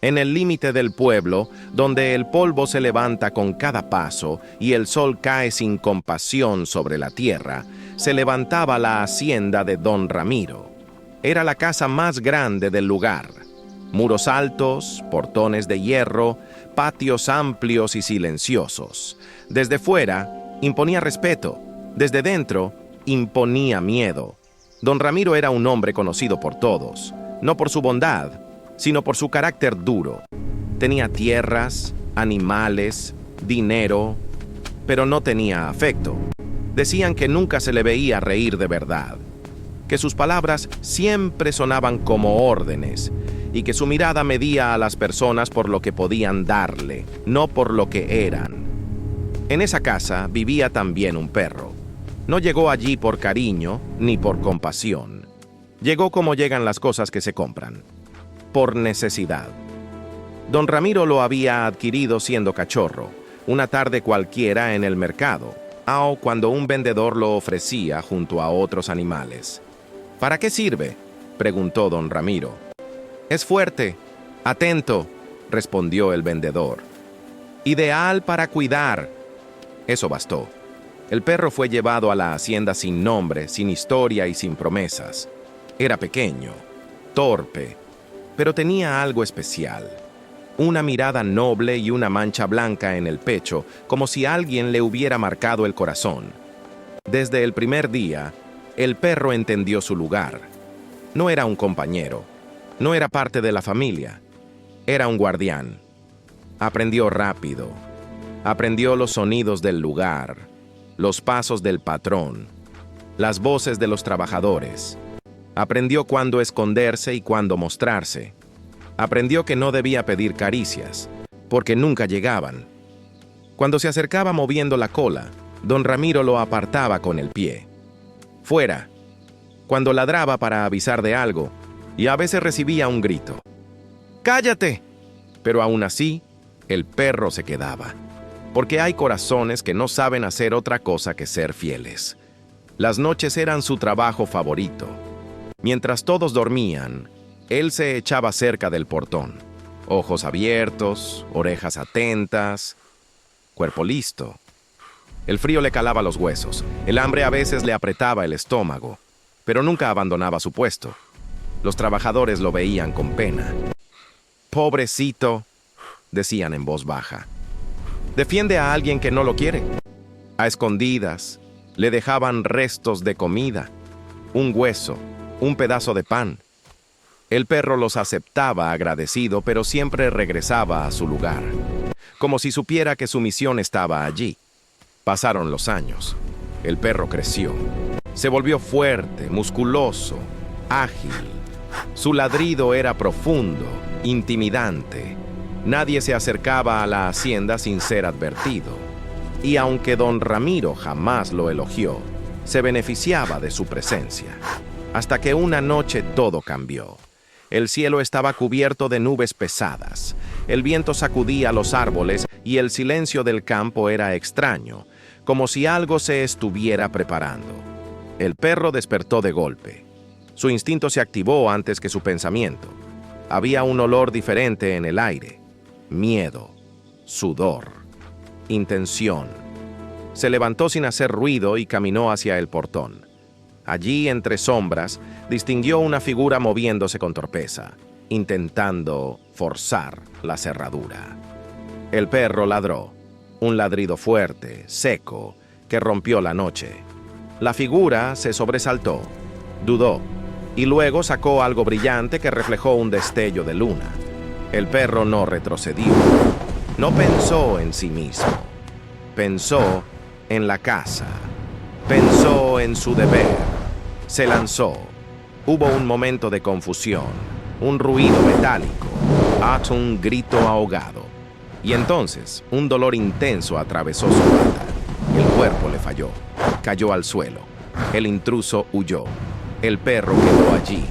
En el límite del pueblo, donde el polvo se levanta con cada paso y el sol cae sin compasión sobre la tierra, se levantaba la hacienda de don Ramiro. Era la casa más grande del lugar. Muros altos, portones de hierro, patios amplios y silenciosos. Desde fuera, imponía respeto. Desde dentro, imponía miedo. Don Ramiro era un hombre conocido por todos, no por su bondad, sino por su carácter duro. Tenía tierras, animales, dinero, pero no tenía afecto. Decían que nunca se le veía reír de verdad, que sus palabras siempre sonaban como órdenes y que su mirada medía a las personas por lo que podían darle, no por lo que eran. En esa casa vivía también un perro. No llegó allí por cariño ni por compasión. Llegó como llegan las cosas que se compran, por necesidad. Don Ramiro lo había adquirido siendo cachorro, una tarde cualquiera en el mercado, o cuando un vendedor lo ofrecía junto a otros animales. ¿Para qué sirve?, preguntó don Ramiro. Es fuerte, atento, respondió el vendedor. Ideal para cuidar. Eso bastó. El perro fue llevado a la hacienda sin nombre, sin historia y sin promesas. Era pequeño, torpe, pero tenía algo especial. Una mirada noble y una mancha blanca en el pecho, como si alguien le hubiera marcado el corazón. Desde el primer día, el perro entendió su lugar. No era un compañero, no era parte de la familia, era un guardián. Aprendió rápido, aprendió los sonidos del lugar, los pasos del patrón, las voces de los trabajadores. Aprendió cuándo esconderse y cuándo mostrarse. Aprendió que no debía pedir caricias, porque nunca llegaban. Cuando se acercaba moviendo la cola, don Ramiro lo apartaba con el pie. Fuera. Cuando ladraba para avisar de algo, y a veces recibía un grito. ¡Cállate! Pero aún así, el perro se quedaba. Porque hay corazones que no saben hacer otra cosa que ser fieles. Las noches eran su trabajo favorito. Mientras todos dormían, él se echaba cerca del portón. Ojos abiertos, orejas atentas, cuerpo listo. El frío le calaba los huesos, el hambre a veces le apretaba el estómago, pero nunca abandonaba su puesto. Los trabajadores lo veían con pena. «Pobrecito», decían en voz baja. «Defiende a alguien que no lo quiere». A escondidas, le dejaban restos de comida, un hueso, un pedazo de pan. El perro los aceptaba agradecido, pero siempre regresaba a su lugar, como si supiera que su misión estaba allí. Pasaron los años. El perro creció. Se volvió fuerte, musculoso, ágil. Su ladrido era profundo, intimidante. Nadie se acercaba a la hacienda sin ser advertido. Y aunque don Ramiro jamás lo elogió, se beneficiaba de su presencia. Hasta que una noche todo cambió. El cielo estaba cubierto de nubes pesadas. El viento sacudía los árboles y el silencio del campo era extraño, como si algo se estuviera preparando. El perro despertó de golpe. Su instinto se activó antes que su pensamiento. Había un olor diferente en el aire. Miedo, sudor, intención. Se levantó sin hacer ruido y caminó hacia el portón. Allí, entre sombras, distinguió una figura moviéndose con torpeza, intentando forzar la cerradura. El perro ladró, un ladrido fuerte, seco, que rompió la noche. La figura se sobresaltó, dudó, y luego sacó algo brillante que reflejó un destello de luna. El perro no retrocedió, no pensó en sí mismo, pensó en la casa, pensó en su deber. Se lanzó. Hubo un momento de confusión, un ruido metálico, hasta un grito ahogado. Y entonces, un dolor intenso atravesó su pata. El cuerpo le falló. Cayó al suelo. El intruso huyó. El perro quedó allí,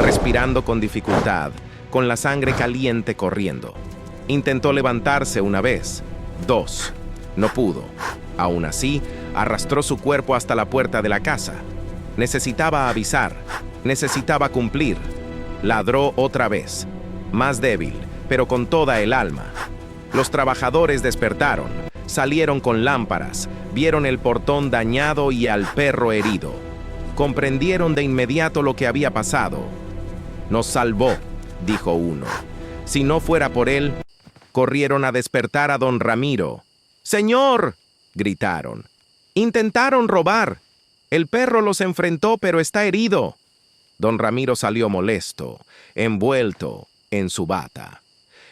respirando con dificultad, con la sangre caliente corriendo. Intentó levantarse una vez, dos. No pudo. Aún así, arrastró su cuerpo hasta la puerta de la casa. Necesitaba avisar, necesitaba cumplir. Ladró otra vez, más débil, pero con toda el alma. Los trabajadores despertaron, salieron con lámparas, vieron el portón dañado y al perro herido. Comprendieron de inmediato lo que había pasado. «Nos salvó», dijo uno. «Si no fuera por él», corrieron a despertar a don Ramiro. «¡Señor!», gritaron. «Intentaron robar. El perro los enfrentó, pero está herido». Don Ramiro salió molesto, envuelto en su bata.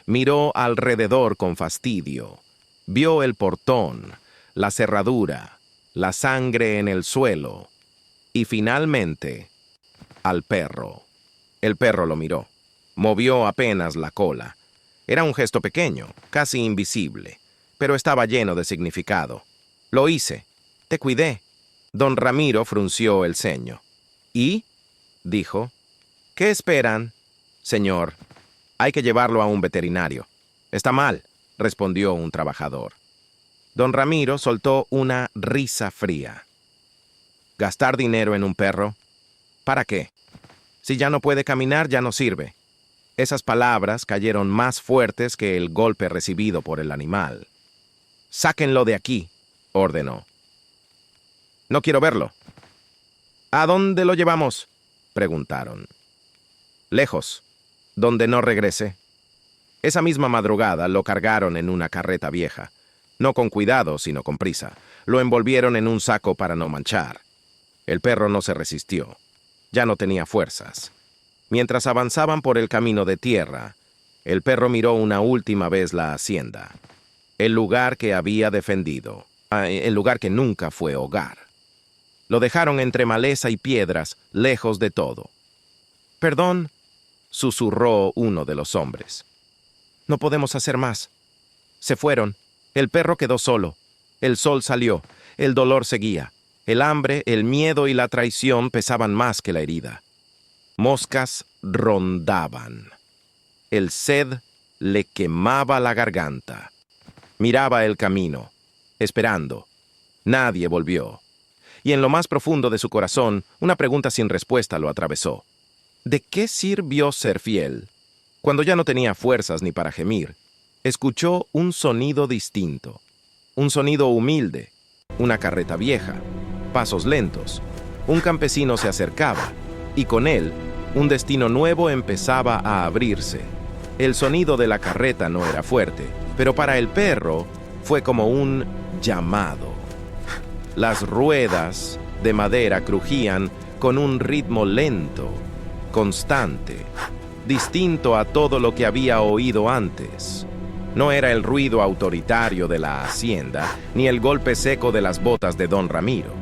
Miró alrededor con fastidio. Vio el portón, la cerradura, la sangre en el suelo y finalmente al perro. El perro lo miró. Movió apenas la cola. Era un gesto pequeño, casi invisible, pero estaba lleno de significado. «Lo hice. Te cuidé». Don Ramiro frunció el ceño. «¿Y?», dijo. «¿Qué esperan, señor? Hay que llevarlo a un veterinario». «Está mal», respondió un trabajador. Don Ramiro soltó una risa fría. «¿Gastar dinero en un perro? ¿Para qué? Si ya no puede caminar, ya no sirve». Esas palabras cayeron más fuertes que el golpe recibido por el animal. «Sáquenlo de aquí», ordenó. «No quiero verlo». «¿A dónde lo llevamos?», preguntaron. «Lejos, donde no regrese». Esa misma madrugada lo cargaron en una carreta vieja. No con cuidado, sino con prisa. Lo envolvieron en un saco para no manchar. El perro no se resistió. Ya no tenía fuerzas. Mientras avanzaban por el camino de tierra, el perro miró una última vez la hacienda. El lugar que había defendido. El lugar que nunca fue hogar. Lo dejaron entre maleza y piedras, lejos de todo. «Perdón», susurró uno de los hombres. «No podemos hacer más». Se fueron. El perro quedó solo. El sol salió. El dolor seguía. El hambre, el miedo y la traición pesaban más que la herida. Moscas rondaban. El sed le quemaba la garganta. Miraba el camino, esperando. Nadie volvió. Y en lo más profundo de su corazón, una pregunta sin respuesta lo atravesó. ¿De qué sirvió ser fiel? Cuando ya no tenía fuerzas ni para gemir, escuchó un sonido distinto. Un sonido humilde. Una carreta vieja. Pasos lentos. Un campesino se acercaba, y con él, un destino nuevo empezaba a abrirse. El sonido de la carreta no era fuerte, pero para el perro fue como un llamado. Las ruedas de madera crujían con un ritmo lento, constante, distinto a todo lo que había oído antes. No era el ruido autoritario de la hacienda, ni el golpe seco de las botas de don Ramiro.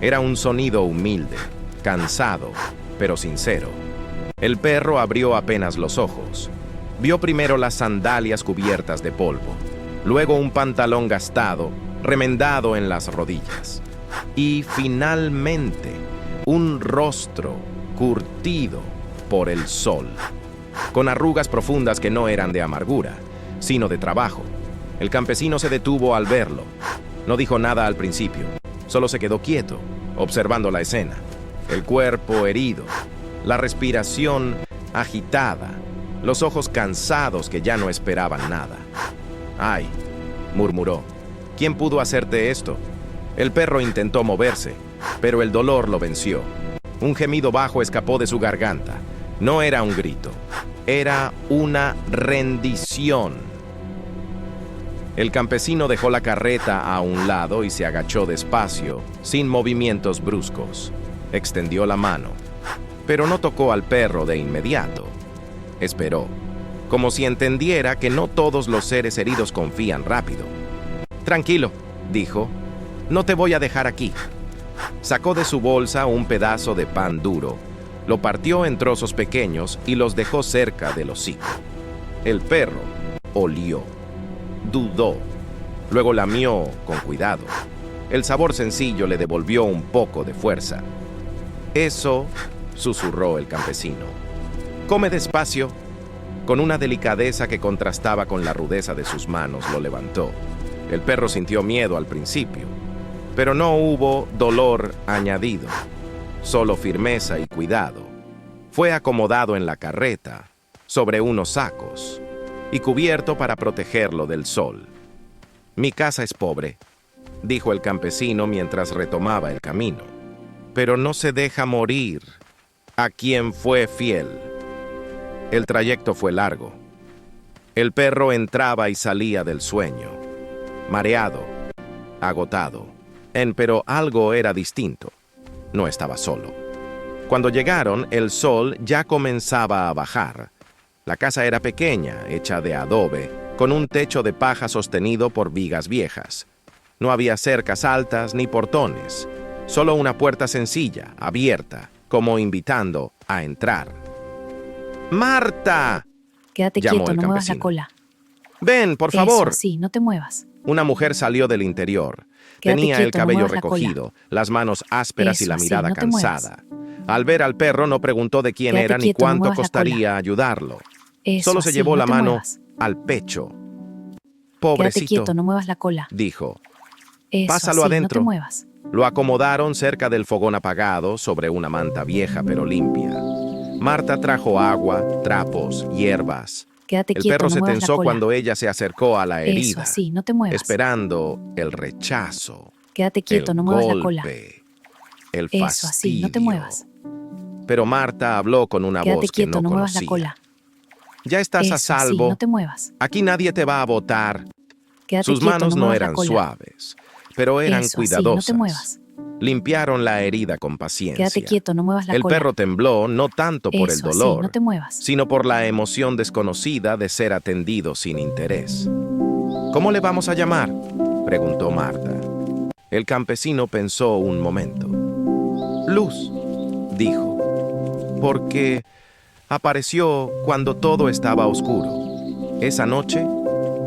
Era un sonido humilde, cansado, pero sincero. El perro abrió apenas los ojos. Vio primero las sandalias cubiertas de polvo, luego un pantalón gastado, remendado en las rodillas, y finalmente un rostro curtido por el sol, con arrugas profundas que no eran de amargura, sino de trabajo. El campesino se detuvo al verlo. No dijo nada al principio, solo se quedó quieto, observando la escena. El cuerpo herido, la respiración agitada, los ojos cansados que ya no esperaban nada. «Ay», murmuró, «¿quién pudo hacerte esto?». El perro intentó moverse, pero el dolor lo venció. Un gemido bajo escapó de su garganta. No era un grito, era una rendición. El campesino dejó la carreta a un lado y se agachó despacio, sin movimientos bruscos. Extendió la mano, pero no tocó al perro de inmediato. Esperó, como si entendiera que no todos los seres heridos confían rápido. «Tranquilo», dijo, «no te voy a dejar aquí». Sacó de su bolsa un pedazo de pan duro, lo partió en trozos pequeños y los dejó cerca del hocico. El perro olió, dudó, luego lamió con cuidado. El sabor sencillo le devolvió un poco de fuerza. «Eso», susurró el campesino. «Come despacio». Con una delicadeza que contrastaba con la rudeza de sus manos, lo levantó. El perro sintió miedo al principio, pero no hubo dolor añadido, solo firmeza y cuidado. Fue acomodado en la carreta, sobre unos sacos. y cubierto para protegerlo del sol. «Mi casa es pobre», dijo el campesino mientras retomaba el camino, «pero no se deja morir a quien fue fiel». El trayecto fue largo. El perro entraba y salía del sueño, mareado, agotado. Pero algo era distinto. No estaba solo. Cuando llegaron, el sol ya comenzaba a bajar. La casa era pequeña, hecha de adobe, con un techo de paja sostenido por vigas viejas. No había cercas altas ni portones, solo una puerta sencilla, abierta, como invitando a entrar. «¡Marta!», Quédate llamó quieto, el no muevas la campesino. cola. «Ven, por favor». Eso, sí, no te muevas. Una mujer salió del interior. Quédate Tenía el quieto, no cabello muevas la cola. recogido, las manos ásperas y Eso, la así, mirada no te muevas. cansada. Al ver al perro no preguntó de quién Quédate era ni quieto, no cuánto muevas la costaría ayudarlo. Eso, Solo se así, llevó no la te mano muevas. al pecho. Quédate «Pobrecito», quieto, no muevas la cola. dijo. Eso, «Pásalo así, adentro». no te muevas. Lo acomodaron cerca del fogón apagado sobre una manta vieja pero limpia. Marta trajo agua, trapos, hierbas. Quédate El quieto, perro no se muevas la tensó cola. cuando ella se acercó a la Eso, herida, así, no te muevas. esperando el rechazo, Quédate quieto, el no muevas la cola. golpe, el Eso, fastidio. así, no te muevas. Pero Marta habló con una Quédate voz que quieto, no no muevas la conocía. cola. «Ya estás a Eso, así, salvo. no te muevas. Aquí nadie te va a botar». Quédate Sus quieto, manos no no muevas la eran cola. suaves, pero eran Eso, así, cuidadosas. no te muevas. Limpiaron la herida con paciencia. Quédate quieto, no muevas la El cola. perro tembló no tanto por el Eso, así, dolor, no te muevas. sino por la emoción desconocida de ser atendido sin interés. «¿Cómo le vamos a llamar?», preguntó Marta. El campesino pensó un momento. «Luz», dijo, «porque apareció cuando todo estaba oscuro. Esa noche,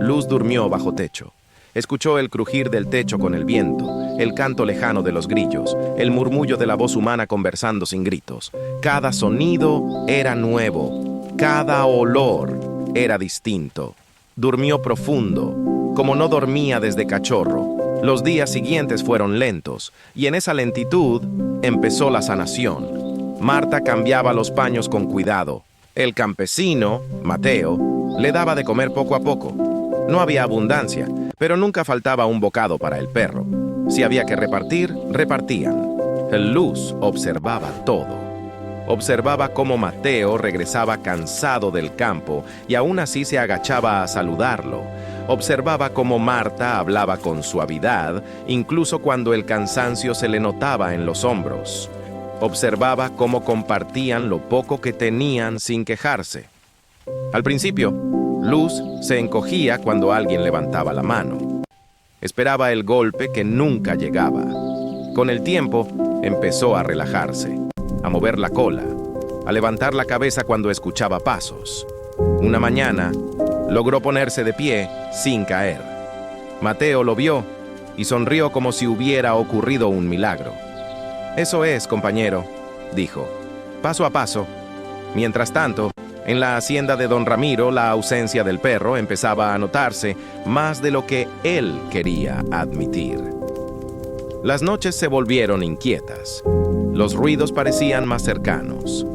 Luz durmió bajo techo. Escuchó el crujir del techo con el viento, el canto lejano de los grillos, el murmullo de la voz humana conversando sin gritos. Cada sonido era nuevo, cada olor era distinto. Durmió profundo, como no dormía desde cachorro. Los días siguientes fueron lentos, y en esa lentitud empezó la sanación. Marta cambiaba los paños con cuidado. El campesino, Mateo, le daba de comer poco a poco. No había abundancia, pero nunca faltaba un bocado para el perro. Si había que repartir, repartían. Luz observaba todo. Observaba cómo Mateo regresaba cansado del campo y aún así se agachaba a saludarlo. Observaba cómo Marta hablaba con suavidad, incluso cuando el cansancio se le notaba en los hombros. Observaba cómo compartían lo poco que tenían sin quejarse. Al principio, Luz se encogía cuando alguien levantaba la mano. Esperaba el golpe que nunca llegaba. Con el tiempo, empezó a relajarse, a mover la cola, a levantar la cabeza cuando escuchaba pasos. Una mañana, logró ponerse de pie sin caer. Mateo lo vio y sonrió como si hubiera ocurrido un milagro. «Eso es, compañero», dijo, «paso a paso». Mientras tanto, en la hacienda de don Ramiro, la ausencia del perro empezaba a notarse más de lo que él quería admitir. Las noches se volvieron inquietas. Los ruidos parecían más cercanos.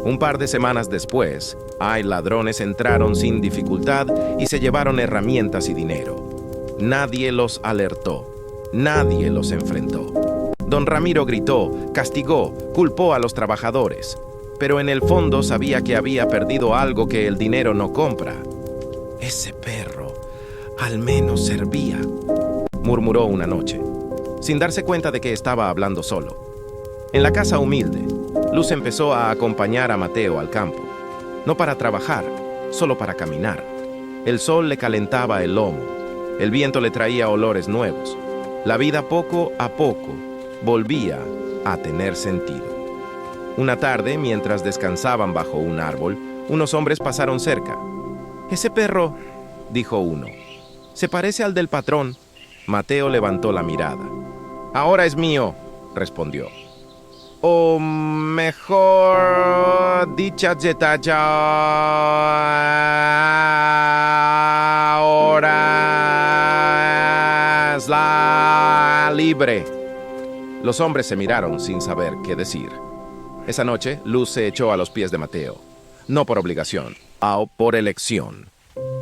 Un par de semanas después, ladrones entraron sin dificultad y se llevaron herramientas y dinero. Nadie los alertó. Nadie los enfrentó. Don Ramiro gritó, castigó, culpó a los trabajadores. Pero en el fondo sabía que había perdido algo que el dinero no compra. «Ese perro al menos servía», murmuró una noche, sin darse cuenta de que estaba hablando solo. En la casa humilde, Luz empezó a acompañar a Mateo al campo, no para trabajar, solo para caminar. El sol le calentaba el lomo, el viento le traía olores nuevos. La vida poco a poco volvía a tener sentido. Una tarde, mientras descansaban bajo un árbol, unos hombres pasaron cerca. «Ese perro», dijo uno, «se parece al del patrón». Mateo levantó la mirada. «Ahora es mío», respondió. «O mejor dicha ahora es la libre». Los hombres se miraron sin saber qué decir. Esa noche, Luz se echó a los pies de Mateo, no por obligación, por elección.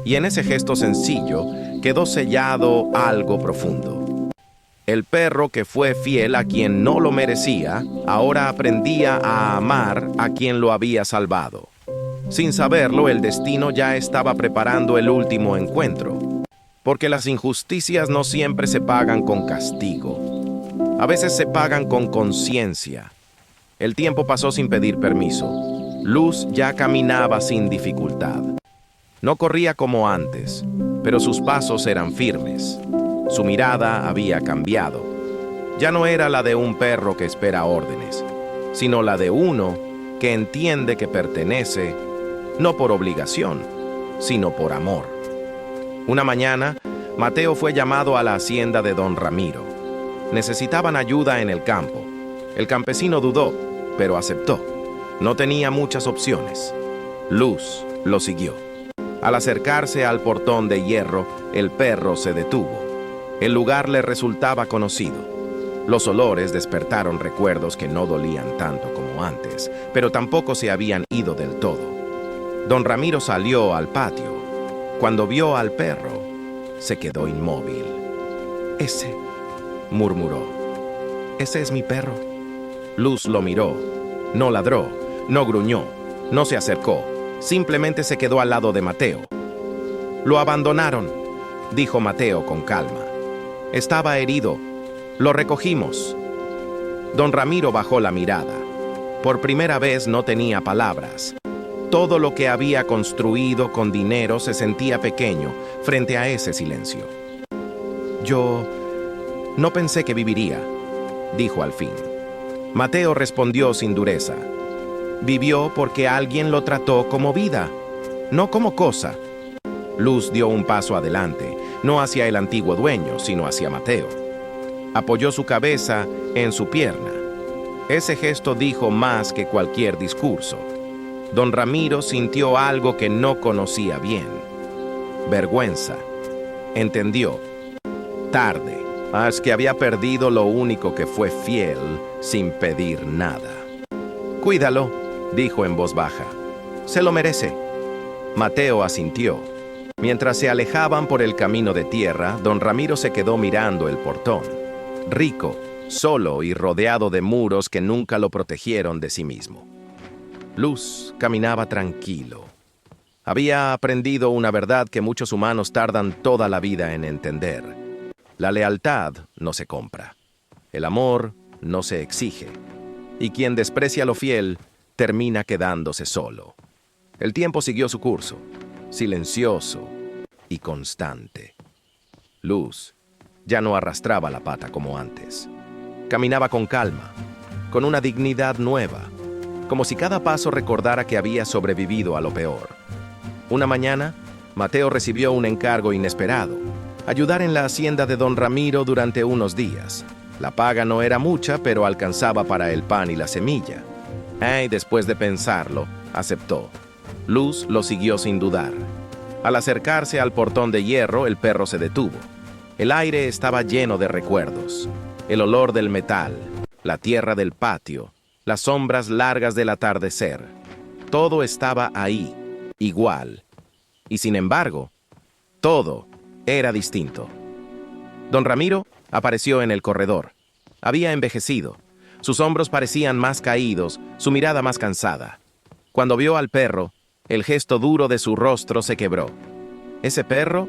y en ese gesto sencillo quedó sellado algo profundo. El perro que fue fiel a quien no lo merecía, ahora aprendía a amar a quien lo había salvado. Sin saberlo, el destino ya estaba preparando el último encuentro, porque las injusticias no siempre se pagan con castigo. A veces se pagan con conciencia. El tiempo pasó sin pedir permiso. Luz ya caminaba sin dificultad. No corría como antes, pero sus pasos eran firmes. Su mirada había cambiado. Ya no era la de un perro que espera órdenes, sino la de uno que entiende que pertenece, no por obligación, sino por amor. Una mañana, Mateo fue llamado a la hacienda de don Ramiro. Necesitaban ayuda en el campo. El campesino dudó, pero aceptó. No tenía muchas opciones. Luz lo siguió. Al acercarse al portón de hierro, el perro se detuvo. El lugar le resultaba conocido. Los olores despertaron recuerdos que no dolían tanto como antes, pero tampoco se habían ido del todo. Don Ramiro salió al patio. Cuando vio al perro, se quedó inmóvil. «Ese», murmuró. «Ese es mi perro». Luz lo miró. No ladró, no gruñó, no se acercó. Simplemente se quedó al lado de Mateo. «Lo abandonaron», dijo Mateo con calma. «Estaba herido. Lo recogimos». Don Ramiro bajó la mirada. Por primera vez no tenía palabras. Todo lo que había construido con dinero se sentía pequeño frente a ese silencio. «Yo no pensé que viviría», dijo al fin. Mateo respondió sin dureza. «Vivió porque alguien lo trató como vida, no como cosa». Luz dio un paso adelante, no hacia el antiguo dueño, sino hacia Mateo. Apoyó su cabeza en su pierna. Ese gesto dijo más que cualquier discurso. Don Ramiro sintió algo que no conocía bien. Vergüenza. Entendió. Tarde. Es que había perdido lo único que fue fiel sin pedir nada. «Cuídalo», dijo en voz baja. «Se lo merece». Mateo asintió. Mientras se alejaban por el camino de tierra, don Ramiro se quedó mirando el portón. Rico, solo y rodeado de muros que nunca lo protegieron de sí mismo. Luz caminaba tranquilo. Había aprendido una verdad que muchos humanos tardan toda la vida en entender. La lealtad no se compra. El amor no se exige. Y quien desprecia lo fiel, termina quedándose solo. El tiempo siguió su curso, silencioso y constante. Luz ya no arrastraba la pata como antes. Caminaba con calma, con una dignidad nueva, como si cada paso recordara que había sobrevivido a lo peor. Una mañana, Mateo recibió un encargo inesperado: ayudar en la hacienda de don Ramiro durante unos días. La paga no era mucha, pero alcanzaba para el pan y la semilla. Y después de pensarlo, aceptó. Luz lo siguió sin dudar. Al acercarse al portón de hierro, el perro se detuvo. El aire estaba lleno de recuerdos. El olor del metal, la tierra del patio, las sombras largas del atardecer. Todo estaba ahí, igual. Y sin embargo, todo era distinto. Don Ramiro apareció en el corredor. Había envejecido. Sus hombros parecían más caídos, su mirada más cansada. Cuando vio al perro, el gesto duro de su rostro se quebró. «¿Ese perro?»,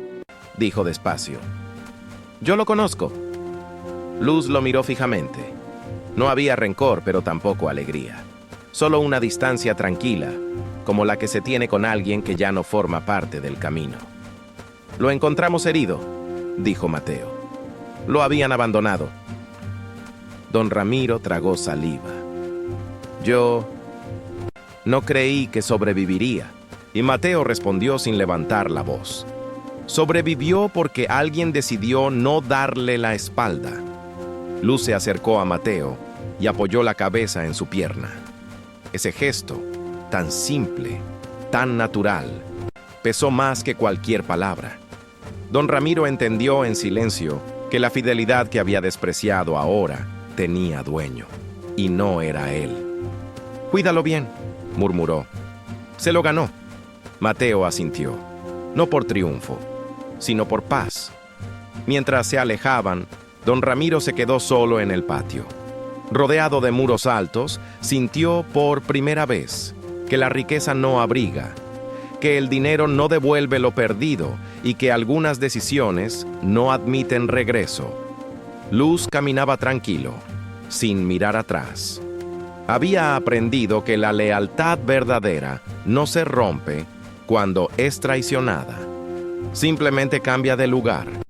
dijo despacio. «Yo lo conozco». Luz lo miró fijamente. No había rencor, pero tampoco alegría. Solo una distancia tranquila, como la que se tiene con alguien que ya no forma parte del camino. «Lo encontramos herido», dijo Mateo. «Lo habían abandonado». Don Ramiro tragó saliva. «Yo no creí que sobreviviría». Y Mateo respondió sin levantar la voz. «Sobrevivió porque alguien decidió no darle la espalda». Luz se acercó a Mateo y apoyó la cabeza en su pierna. Ese gesto, tan simple, tan natural, pesó más que cualquier palabra. Don Ramiro entendió en silencio que la fidelidad que había despreciado ahora tenía dueño, y no era él. «Cuídalo bien», murmuró. «Se lo ganó». Mateo asintió. no por triunfo, sino por paz. Mientras se alejaban, don Ramiro se quedó solo en el patio. Rodeado de muros altos, sintió por primera vez que la riqueza no abriga, que el dinero no devuelve lo perdido y que algunas decisiones no admiten regreso. Luz caminaba tranquilo, sin mirar atrás. Había aprendido que la lealtad verdadera no se rompe cuando es traicionada. Simplemente cambia de lugar.